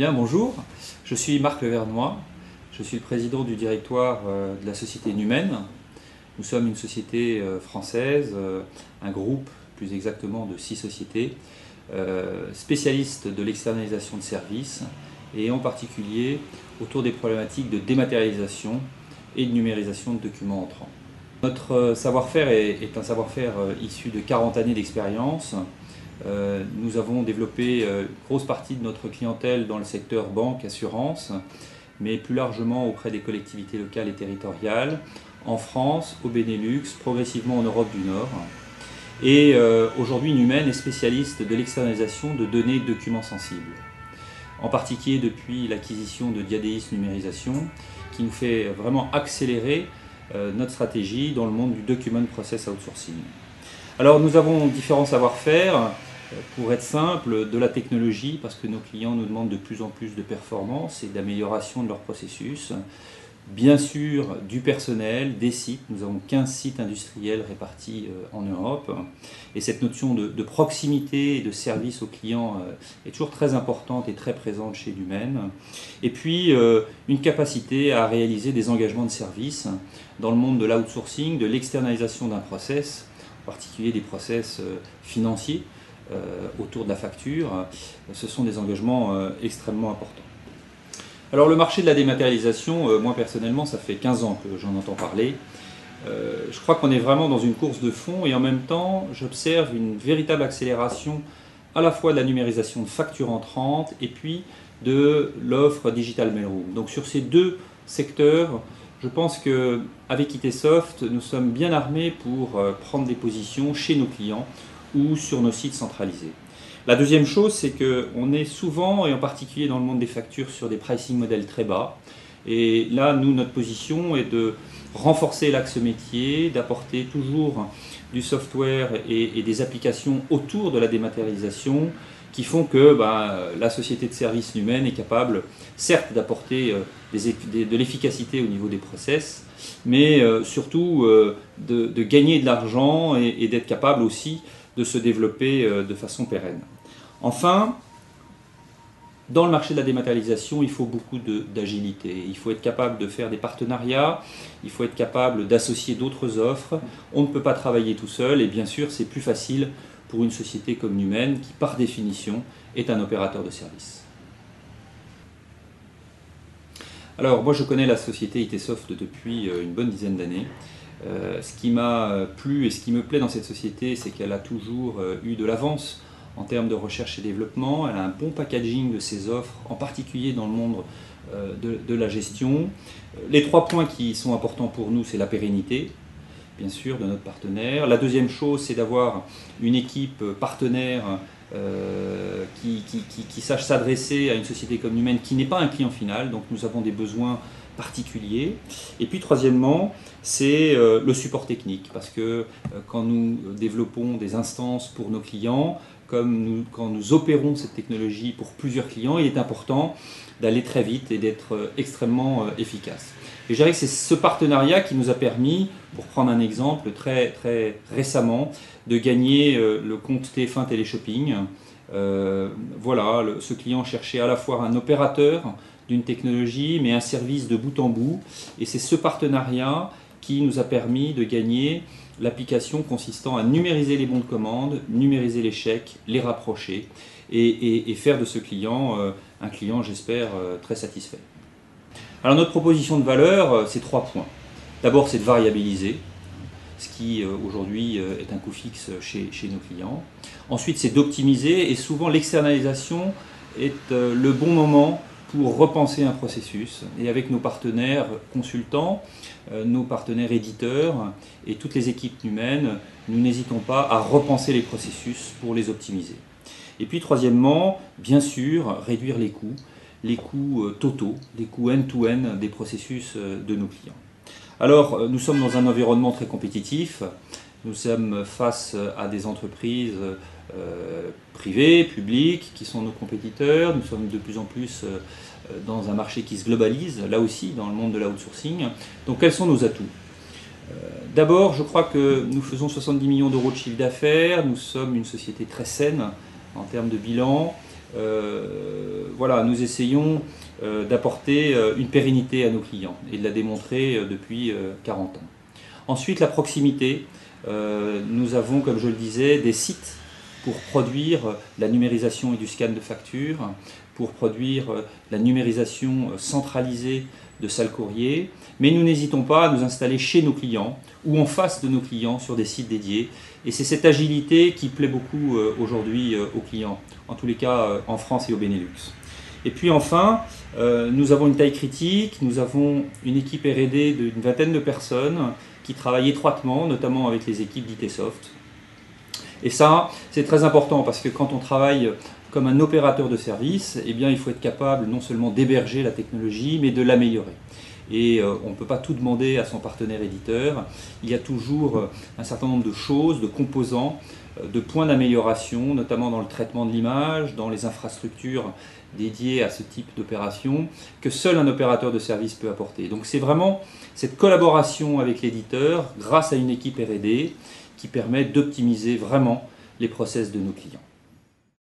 Bien, bonjour, je suis Marc Levernois, je suis le président du directoire de la société Numen. Nous sommes une société française, un groupe plus exactement de 6 sociétés, spécialistes de l'externalisation de services et en particulier autour des problématiques de dématérialisation et de numérisation de documents entrants. Notre savoir-faire est un savoir-faire issu de 40 années d'expérience. Nous avons développé une grosse partie de notre clientèle dans le secteur banque, assurance, mais plus largement auprès des collectivités locales et territoriales, en France, au Benelux, progressivement en Europe du Nord. Et aujourd'hui, Numen est spécialiste de l'externalisation de données et de documents sensibles. En particulier depuis l'acquisition de Diadeis Numérisation, qui nous fait vraiment accélérer notre stratégie dans le monde du Document Process Outsourcing. Alors nous avons différents savoir-faire. Pour être simple, de la technologie, parce que nos clients nous demandent de plus en plus de performance et d'amélioration de leur processus. Bien sûr, du personnel, des sites. Nous avons 15 sites industriels répartis en Europe. Et cette notion de proximité et de service aux clients est toujours très importante et très présente chez Numen. Et puis, une capacité à réaliser des engagements de service dans le monde de l'outsourcing, de l'externalisation d'un process, en particulier des process financiers, autour de la facture. Ce sont des engagements extrêmement importants. Alors le marché de la dématérialisation, moi personnellement, ça fait 15 ans que j'en entends parler. Je crois qu'on est vraiment dans une course de fond et en même temps, j'observe une véritable accélération à la fois de la numérisation de factures entrantes et puis de l'offre Digital Mailroom. Donc sur ces deux secteurs, je pense qu'avec ITsoft, nous sommes bien armés pour prendre des positions chez nos clients ou sur nos sites centralisés. La deuxième chose, c'est qu'on est souvent, et en particulier dans le monde des factures, sur des pricing modèles très bas. Et là, nous, notre position est de renforcer l'axe métier, d'apporter toujours du software et des applications autour de la dématérialisation qui font que la société de service Numen est capable, certes, d'apporter de l'efficacité au niveau des process, mais surtout de gagner de l'argent et d'être capable aussi de se développer de façon pérenne. Enfin, dans le marché de la dématérialisation, il faut beaucoup d'agilité. Il faut être capable de faire des partenariats, il faut être capable d'associer d'autres offres. On ne peut pas travailler tout seul et bien sûr, c'est plus facile pour une société comme Numen qui, par définition, est un opérateur de service. Alors, moi je connais la société ITsoft depuis une bonne dizaine d'années. Ce qui m'a plu et ce qui me plaît dans cette société, c'est qu'elle a toujours eu de l'avance en termes de recherche et développement. Elle a un bon packaging de ses offres, en particulier dans le monde de la gestion. Les 3 points qui sont importants pour nous, c'est la pérennité, bien sûr, de notre partenaire. La deuxième chose, c'est d'avoir une équipe partenaire qui sache s'adresser à une société comme Numen qui n'est pas un client final. Donc nous avons des besoins particulier. Et puis troisièmement, c'est le support technique, parce que quand nous développons des instances pour nos clients, quand nous opérons cette technologie pour plusieurs clients, il est important d'aller très vite et d'être extrêmement efficace. Et je dirais que c'est ce partenariat qui nous a permis, pour prendre un exemple très récemment, de gagner le compte TF1 Téléshopping. Voilà, ce client cherchait à la fois un opérateur d'une technologie, mais un service de bout en bout. Et c'est ce partenariat qui nous a permis de gagner l'application consistant à numériser les bons de commande, numériser les chèques, les rapprocher et faire de ce client un client, j'espère, très satisfait. Alors notre proposition de valeur, c'est 3 points. D'abord, c'est de variabiliser, ce qui aujourd'hui est un coût fixe chez nos clients. Ensuite, c'est d'optimiser et souvent l'externalisation est le bon moment pour repenser un processus. Et avec nos partenaires consultants, nos partenaires éditeurs et toutes les équipes Numen, nous n'hésitons pas à repenser les processus pour les optimiser. Et puis troisièmement, bien sûr, réduire les coûts totaux, les coûts end-to-end des processus de nos clients. Alors, nous sommes dans un environnement très compétitif. Nous sommes face à des entreprises privées, publiques, qui sont nos compétiteurs. Nous sommes de plus en plus dans un marché qui se globalise, là aussi, dans le monde de l'outsourcing. Donc, quels sont nos atouts ? D'abord, je crois que nous faisons 70 millions d'euros de chiffre d'affaires. Nous sommes une société très saine en termes de bilan. voilà, nous essayons d'apporter une pérennité à nos clients et de la démontrer depuis 40 ans. Ensuite, la proximité. Nous avons, comme je le disais, des sites pour produire la numérisation et du scan de factures, pour produire la numérisation centralisée de salles courrier, mais nous n'hésitons pas à nous installer chez nos clients ou en face de nos clients sur des sites dédiés. Et c'est cette agilité qui plaît beaucoup aujourd'hui aux clients, en tous les cas en France et au Benelux. Et puis enfin, nous avons une taille critique, nous avons une équipe R&D d'une vingtaine de personnes qui travaillent étroitement, notamment avec les équipes d'ITsoft. Et ça, c'est très important parce que quand on travaille comme un opérateur de service, eh bien, il faut être capable non seulement d'héberger la technologie, mais de l'améliorer. Et on ne peut pas tout demander à son partenaire éditeur. Il y a toujours un certain nombre de choses, de composants, de points d'amélioration, notamment dans le traitement de l'image, dans les infrastructures dédiées à ce type d'opération, que seul un opérateur de service peut apporter. Donc c'est vraiment cette collaboration avec l'éditeur, grâce à une équipe R&D, qui permet d'optimiser vraiment les process de nos clients.